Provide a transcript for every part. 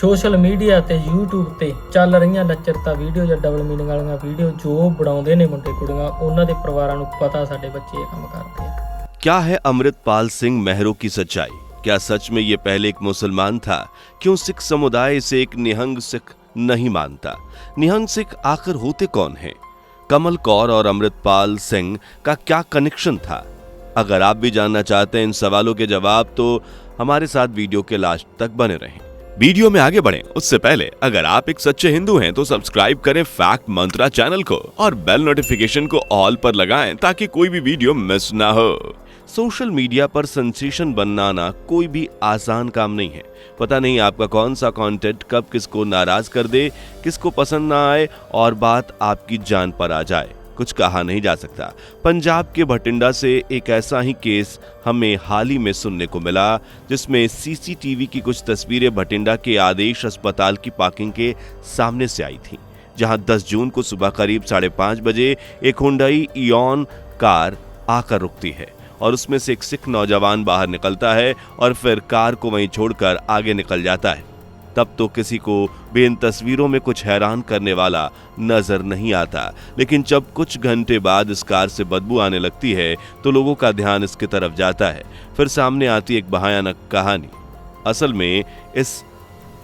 Social media ਤੇ YouTube ਤੇ ਚੱਲ ਰਹੀਆਂ ਲੱਚਰਤਾ ਵੀਡੀਓ ਜਾਂ ਡਬਲ ਮੀਨਿੰਗ ਵਾਲੀਆਂ ਵੀਡੀਓ ਜੋ ਬਣਾਉਂਦੇ ਨੇ ਮੁੰਡੇ ਕੁੜੀਆਂ ਉਹਨਾਂ ਦੇ ਪਰਿਵਾਰਾਂ ਨੂੰ ਪਤਾ ਸਾਡੇ ਬੱਚੇ ਇਹ ਕੰਮ ਕਰਦੇ ਆ। क्या है अमृतपाल सिंह मेहरों की सच्चाई? क्या सच में ये पहले एक मुसलमान था? क्यों सिख समुदाय इसे एक निहंग सिख नहीं मानता? निहंग सिख आखिर होते कौन हैं? कमल कौर और अमृतपाल सिंह का क्या कनेक्शन था? अगर आप भी जानना चाहते हैं इन सवालों के जवाब तो हमारे साथ वीडियो के लास्ट तक बने रहें। वीडियो में आगे बढ़ें उससे पहले अगर आप एक सच्चे हिंदू हैं तो सब्सक्राइब करें फैक्ट मंत्रा चैनल को और बेल नोटिफिकेशन को ऑल पर लगाएं ताकि कोई भी वीडियो मिस ना हो। सोशल मीडिया पर सेंसेशन बनाना कोई भी आसान काम नहीं है। पता नहीं आपका कौन सा कंटेंट कब किसको नाराज कर दे, किसको पसंद ना आए और बात आपकी जान पर आ जाए, कुछ कहा नहीं जा सकता। पंजाब के भटिंडा से एक ऐसा ही केस हमें हाल ही में सुनने को मिला जिसमें सीसीटीवी की कुछ तस्वीरें भटिंडा के आदेश अस्पताल की पार्किंग के सामने से आई थी, जहां 10 जून को सुबह करीब 5:30 बजे एक हुंडई इयॉन कार आकर रुकती है और उसमें से एक सिख नौजवान बाहर निकलता है और फिर कार को वहीं छोड़कर आगे निकल जाता है। तब तो किसी को भी इन तस्वीरों में कुछ हैरान करने वाला नजर नहीं आता, लेकिन जब कुछ घंटे बाद इस कार से बदबू आने लगती है तो लोगों का ध्यान इसकी तरफ जाता है। फिर सामने आती एक भयानक कहानी। असल में इस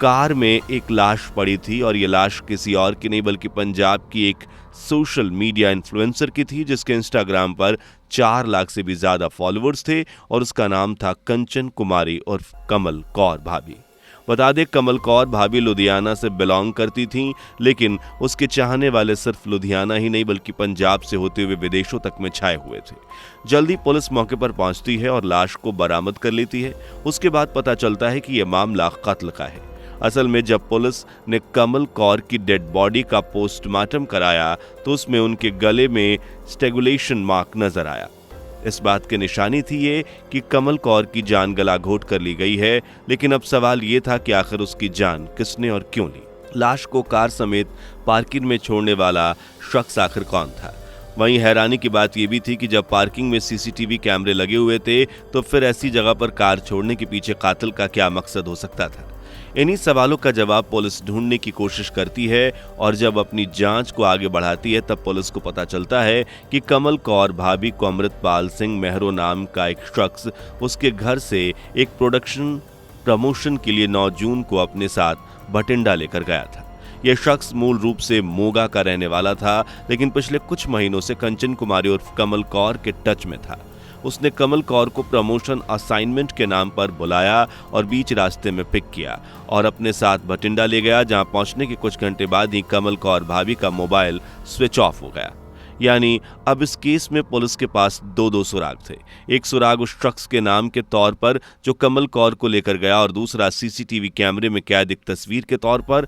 कार में एक लाश पड़ी थी और ये लाश किसी और की नहीं बल्कि पंजाब की एक सोशल मीडिया इन्फ्लुएंसर की थी जिसके इंस्टाग्राम पर 4 लाख से भी ज्यादा फॉलोअर्स थे और उसका नाम था कंचन कुमारी और कमल कौर भाभी। बता दें कमल कौर भाभी लुधियाना से बिलोंग करती थीं, लेकिन उसके चाहने वाले सिर्फ लुधियाना ही नहीं बल्कि पंजाब से होते हुए विदेशों तक में छाए हुए थे। जल्दी पुलिस मौके पर पहुंचती है और लाश को बरामद कर लेती है। उसके बाद पता चलता है कि यह मामला कत्ल का है। असल में जब पुलिस ने कमल कौर की डेड बॉडी का पोस्टमार्टम कराया तो उसमें उनके गले में स्ट्रैंगुलेशन मार्क नजर आया। इस बात की निशानी थी ये कि कमल कौर की जान गला घोट कर ली गई है, लेकिन अब सवाल ये था कि आखिर उसकी जान किसने और क्यों ली। लाश को कार समेत पार्किंग में छोड़ने वाला शख्स आखिर कौन था? वहीं हैरानी की बात यह भी थी कि जब पार्किंग में सीसीटीवी कैमरे लगे हुए थे तो फिर ऐसी जगह पर कार छोड़ने के पीछे कातिल का क्या मकसद हो सकता था? इन्हीं सवालों का जवाब पुलिस ढूंढने की कोशिश करती है और जब अपनी जांच को आगे बढ़ाती है तब पुलिस को पता चलता है कि कमल कौर भाभी को अमृतपाल सिंह मेहरो नाम का एक शख्स उसके घर से एक प्रोडक्शन प्रमोशन के लिए 9 जून को अपने साथ भटिंडा लेकर गया था। यह शख्स मूल रूप से मोगा का रहने वाला था, लेकिन पिछले कुछ महीनों से कंचन कुमारी और कमल कौर के टच में था। उसने कमल कौर को प्रमोशन असाइनमेंट के नाम पर बुलाया और बीच रास्ते में पिक किया और अपने साथ भटिंडा ले गया, जहां पहुंचने के कुछ घंटे बाद ही कमल कौर भाभी का मोबाइल स्विच ऑफ हो गया। यानी अब इस केस में पुलिस के पास दो सुराग थे। एक सुराग उस शख्स के नाम के तौर पर जो कमल कौर को लेकर गया और दूसरा सीसीटीवी कैमरे में कैद एक तस्वीर के तौर पर।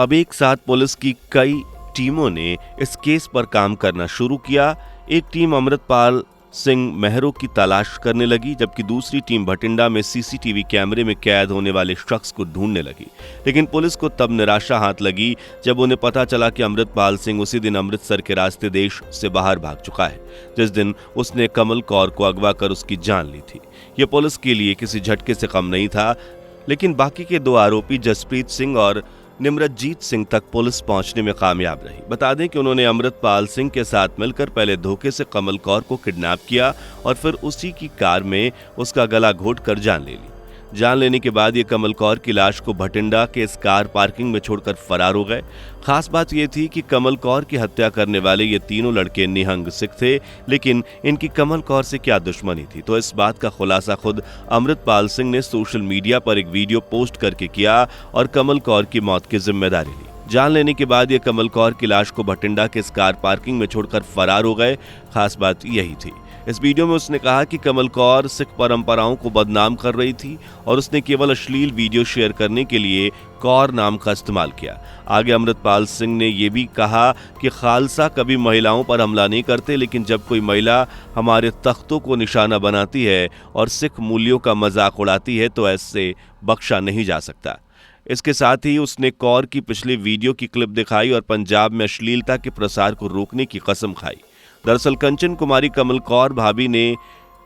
अब एक साथ पुलिस की कई टीमों ने इस केस पर काम करना शुरू किया। एक टीम अमृतपाल सिंह मेहरो की तलाश करने लगी, जबकि दूसरी टीम भटिंडा में सीसीटीवी कैमरे में कैद होने वाले शख्स को ढूंढने लगी। लेकिन पुलिस को तब निराशा हाथ लगी जब उन्हें पता चला कि अमृतपाल सिंह उसी दिन अमृतसर के रास्ते देश से बाहर भाग चुका है, जिस दिन उसने कमल कौर को अगवा कर उसकी जान ली थी। यह पुलिस के लिए किसी झटके से कम नहीं था, लेकिन बाकी के 2 आरोपी जसप्रीत सिंह और निमरतजीत सिंह तक पुलिस पहुंचने में कामयाब रही। बता दें कि उन्होंने अमृतपाल सिंह के साथ मिलकर पहले धोखे से कमल कौर को किडनैप किया और फिर उसी की कार में उसका गला घोंटकर जान ले ली। जान लेने के बाद ये कमल कौर की लाश को भटिंडा के इस कार पार्किंग में छोड़कर फरार हो गए। खास बात यह थी कि कमल कौर की हत्या करने वाले ये तीनों लड़के निहंग सिख थे, लेकिन इनकी कमल कौर से क्या दुश्मनी थी? तो इस बात का खुलासा खुद अमृतपाल सिंह ने सोशल मीडिया पर एक वीडियो पोस्ट करके किया और कमल कौर की मौत की जिम्मेदारी ली। जान लेने के बाद ये कमल कौर की लाश को भटिंडा के इस कार पार्किंग में छोड़कर फरार हो गए। खास बात यही थी। इस वीडियो में उसने कहा कि कमल कौर सिख परंपराओं को बदनाम कर रही थी और उसने केवल अश्लील वीडियो शेयर करने के लिए कौर नाम का इस्तेमाल किया। आगे अमृतपाल सिंह ने यह भी कहा कि खालसा कभी महिलाओं पर हमला नहीं करते, लेकिन जब कोई महिला हमारे तख्तों को निशाना बनाती है और सिख मूल्यों का मजाक उड़ाती है तो ऐसे बख्शा नहीं जा सकता। इसके साथ ही उसने कौर की पिछली वीडियो की क्लिप दिखाई और पंजाब में अश्लीलता के प्रसार को रोकने की कसम खाई। दरअसल कंचन कुमारी कमल कौर भाभी ने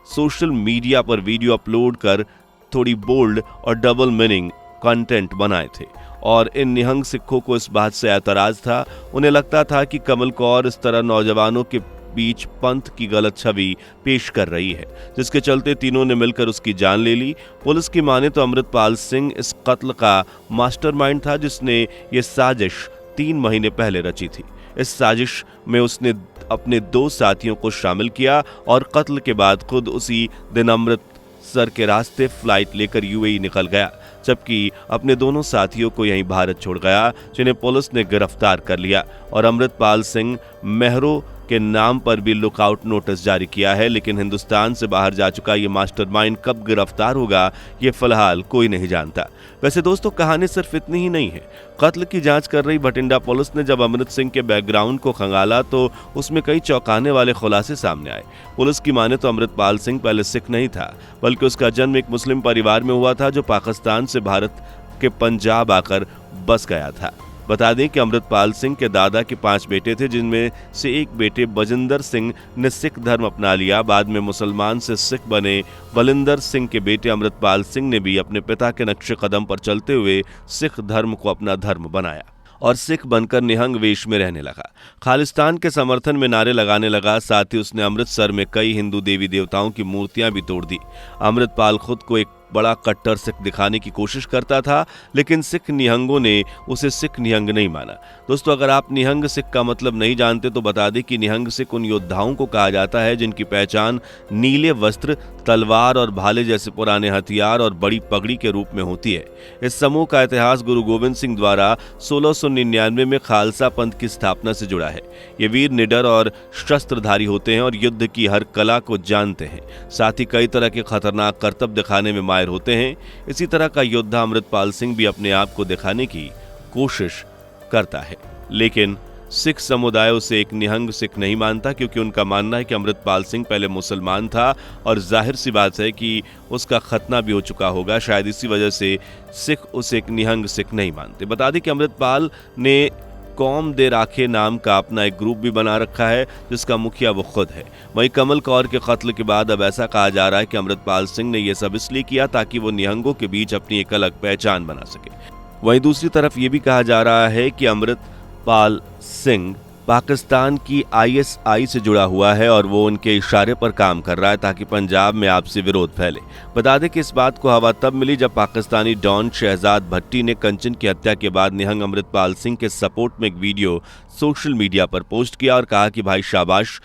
सोशल मीडिया पर वीडियो अपलोड कर थोड़ी बोल्ड और डबल मीनिंग कंटेंट बनाए थे और इन निहंग सिखों को इस बात से ऐतराज था। उन्हें लगता था कि कमल कौर इस तरह नौजवानों के बीच पंथ की गलत छवि पेश कर रही है, जिसके चलते तीनों ने मिलकर उसकी जान ले ली। पुलिस की माने तो अमृतपाल सिंह इस कत्ल का मास्टरमाइंड था, जिसने ये साजिश 3 महीने पहले रची थी। इस साजिश में उसने अपने 2 साथियों को शामिल किया और कत्ल के बाद खुद उसी दिन अमृतसर के रास्ते फ्लाइट लेकर यूएई निकल गया, जबकि अपने दोनों साथियों को यहीं भारत छोड़ गया, जिन्हें पुलिस ने गिरफ्तार कर लिया और अमृतपाल सिंह मेहरो के नाम पर भी लुकआउट नोटिस जारी किया है। लेकिन हिंदुस्तान से बाहर जा चुका ये मास्टरमाइंड कब गिरफ्तार होगा, ये फिलहाल कोई नहीं जानता। वैसे दोस्तों, कहानी सिर्फ इतनी ही नहीं है। कत्ल की जांच कर रही भटिंडा पुलिस ने जब अमृत सिंह के बैकग्राउंड को खंगाला तो उसमें कई चौंकाने वाले खुलासे सामने आए। पुलिस की माने तो अमृतपाल सिंह पहले सिख नहीं था, बल्कि उसका जन्म एक मुस्लिम परिवार में हुआ था, जो पाकिस्तान से भारत के पंजाब आकर बस गया था। बता दें कि अमृतपाल सिंह के दादा के 5 बेटे थे, जिनमें से एक बेटे बजिंदर सिंह ने सिख धर्म अपना लिया। बाद में मुसलमान से सिख बने बलिंदर सिंह के बेटे अमृतपाल सिंह ने भी अपने पिता के नक्शे कदम पर चलते हुए सिख धर्म को अपना धर्म बनाया और सिख बनकर निहंग वेश में रहने लगा। खालिस्तान के समर्थन में नारे लगाने लगा। साथ ही उसने अमृतसर में कई हिंदू देवी देवताओं की मूर्तियां भी तोड़ दी। अमृतपाल खुद को एक बड़ा कट्टर सिख दिखाने की कोशिश करता था, लेकिन सिख निहंगों ने उसे सिख निहंग नहीं माना। दोस्तों, अगर आप निहंग सिख का मतलब नहीं जानते तो बता दें कि निहंग सिख उन योद्धाओं को कहा जाता है जिनकी पहचान नीले वस्त्र, तलवार और भाले जैसे पुराने हथियार और बड़ी पगड़ी के रूप में होती है। इस समूह का इतिहास गुरु गोविंद सिंह द्वारा 1699 में खालसा पंथ की स्थापना से जुड़ा है। ये वीर निडर और शस्त्रधारी होते हैं और युद्ध की हर कला को जानते हैं। साथ ही कई तरह के खतरनाक करतब दिखाने में माहिर होते हैं। इसी तरह का योद्धा अमृतपाल सिंह भी अपने आप को दिखाने की कोशिश करता है, लेकिन सिख समुदाय उसे एक निहंग सिख नहीं मानता, क्योंकि उनका मानना है कि अमृतपाल सिंह पहले मुसलमान था और जाहिर सी बात है कि उसका खतना भी हो चुका होगा। शायद इसी वजह से सिख उसे एक निहंग सिख नहीं मानते। बता दें कि अमृतपाल ने कौम दे राखे नाम का अपना एक ग्रुप भी बना रखा है, जिसका मुखिया वो खुद है। वहीं कमल कौर के कत्ल के बाद अब ऐसा कहा जा रहा है कि अमृतपाल सिंह ने यह सब इसलिए किया ताकि वो निहंगों के बीच अपनी एक अलग पहचान बना सके। वहीं दूसरी तरफ ये भी कहा जा रहा है कि अमृतपाल सिंह पाकिस्तान की ISI से जुड़ा हुआ है और वो उनके इशारे पर काम कर रहा है ताकि पंजाब में आपसी विरोध फैले। बता दें कि इस बात को हवा तब मिली जब पाकिस्तानी डॉन शहजाद भट्टी ने कंचन की हत्या के बाद निहंग अमृतपाल सिंह के सपोर्ट में एक वीडियो सोशल मीडिया पर पोस्ट किया और कहा कि भाई शाबाश,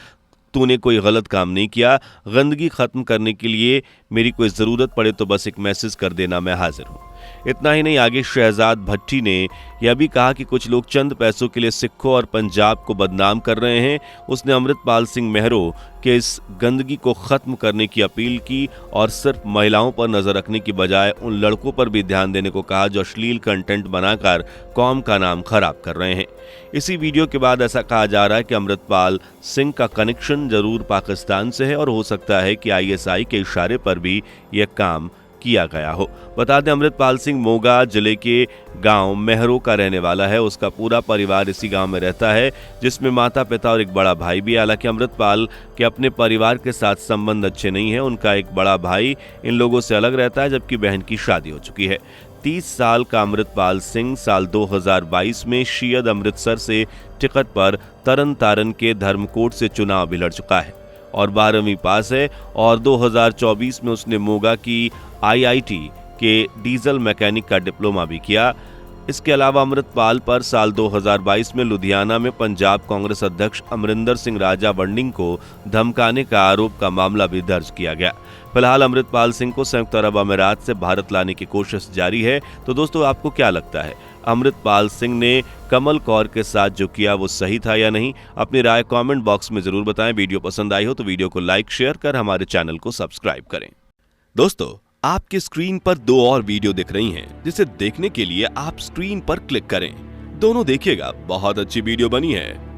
तूने कोई गलत काम नहीं किया। गंदगी खत्म करने के लिए मेरी कोई जरूरत पड़े तो बस एक मैसेज कर देना, मैं हाजिर हूँ। इतना ही नहीं, आगे शहजाद भट्टी ने यह भी कहा कि कुछ लोग चंद पैसों के लिए सिखों और पंजाब को बदनाम कर रहे हैं। उसने अमृतपाल सिंह मेहरो के इस गंदगी को खत्म करने की अपील की और सिर्फ महिलाओं पर नजर रखने की बजाय उन लड़कों पर भी ध्यान देने को कहा जो अश्लील कंटेंट बनाकर कौम का नाम खराब कर रहे हैं। इसी वीडियो के बाद ऐसा कहा जा रहा है कि अमृतपाल सिंह का कनेक्शन जरूर पाकिस्तान से है और हो सकता है कि ISI के इशारे पर भी यह काम किया गया हो। बता दें, अमृतपाल सिंह मोगा जिले के गांव मेहरो का रहने वाला है। उसका पूरा परिवार इसी गांव में रहता है, जिसमें माता पिता और एक बड़ा भाई भी। हालांकि अमृतपाल के अपने परिवार के साथ संबंध अच्छे नहीं है। उनका एक बड़ा भाई इन लोगों से अलग रहता है, जबकि बहन की शादी हो चुकी है। 30 साल का अमृतपाल सिंह साल 2022 में शियद अमृतसर से टिकट पर तरन तारण के धर्मकोट से चुनाव भी लड़ चुका है और 12वीं पास है। और 2024 में उसने मोगा की IIT के डीजल मैकेनिक का डिप्लोमा भी किया। इसके अलावा अमृतपाल पर साल 2022 में लुधियाना में पंजाब कांग्रेस अध्यक्ष अमरिंदर सिंह राजा वंडिंग को धमकाने का आरोप का मामला भी दर्ज किया गया। फिलहाल अमृतपाल सिंह को संयुक्त अरब अमीरात से भारत लाने की कोशिश जारी है। तो दोस्तों, आपको क्या लगता है, अमृतपाल सिंह ने कमल कौर के साथ जो किया वो सही था या नहीं? अपनी राय कमेंट बॉक्स में जरूर बताएं। वीडियो पसंद आई हो तो वीडियो को लाइक शेयर कर हमारे चैनल को सब्सक्राइब करें। दोस्तों, आपके स्क्रीन पर 2 और वीडियो दिख रही हैं, जिसे देखने के लिए आप स्क्रीन पर क्लिक करें। दोनों देखिएगा, बहुत अच्छी वीडियो बनी है।